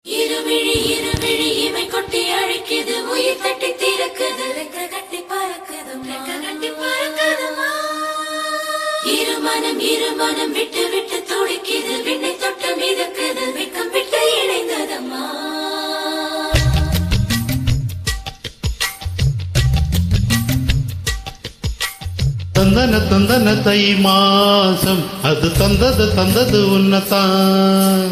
இருவிழி இருவிழி இமை கொட்டி அழைக்குது, உயிர் தட்டி திறக்குது, ரெக்க கட்டி பறக்குதுமா. இருமனம் விட்டு விட்டு துடிக்குது, விண்ணை தொட்டு மிதக்குது, வெக்கம் விட்டு இணைந்ததம்மா. தந்தன தந்தன தை மாசம் அது தந்தது உன்னதான்.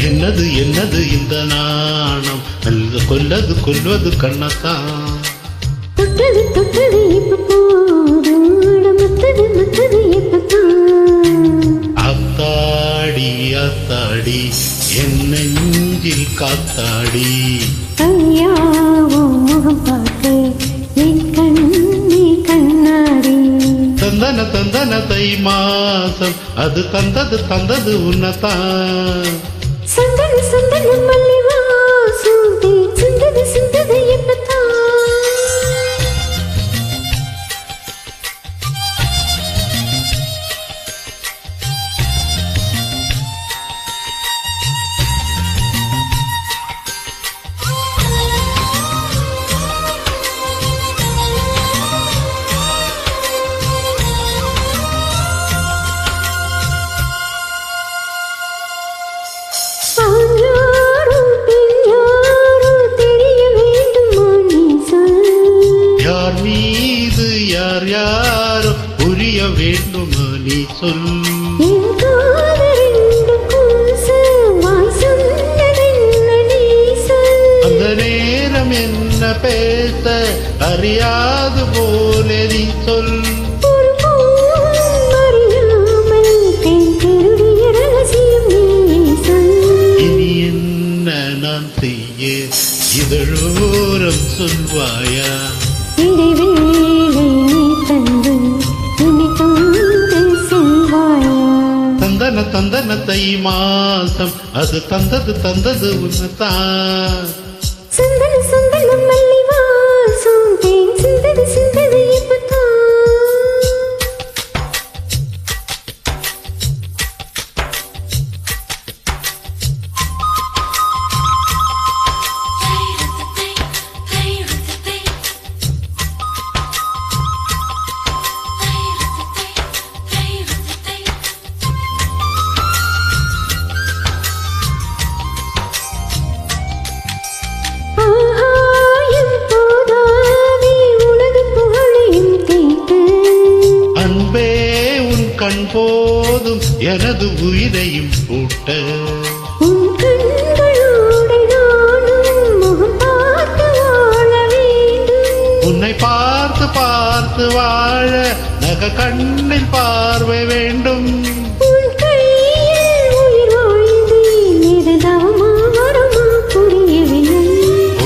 என்னது என்னது இந்த நாணம், அல்லது கொல்வது கண்ணத்தான். அத்தாடி அத்தாடி என் நெஞ்சில் காத்தாடி, தந்தன தந்தன தை மாசம் அது தந்தது உன்னதான். யார் மீது யார் யாரோ புரிய வேண்டுமா நீ சொல். அந்த நேரம் என்ன பேச அறியாது போலே நீ சொல். இனி என்ன நான் செய்ய இதழோரம் சொல்வாயா. தந்தன தந்தன தை மாசம் அது தந்தது உன்னதான். கண் போதும் எனது உயிரையும் பூட்ட, உன்னை பார்த்து பார்த்து வாழ நக கண்ணில் பார்வை வேண்டும்.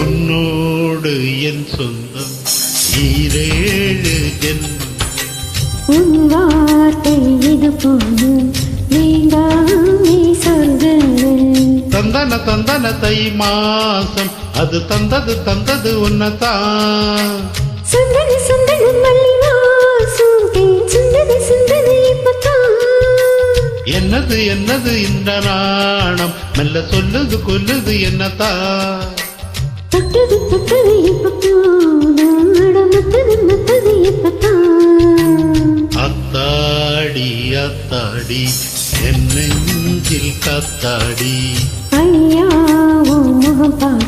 உன்னோடு என் சொந்தம் ஈரேழு ஜென்மம். உன் வார்த்தை இது போது நீங்காமே சொல்கள். தந்தன தந்தன தை மாசம் அது தந்தது உன்னதான். என்னது என்னது இந்த நாணம், மெல்ல சொல்லுது கொல்லுது என்னதான். அத்தாடி அத்தாடி என் நெஞ்சில் காத்தாடி, ஐயா முகம்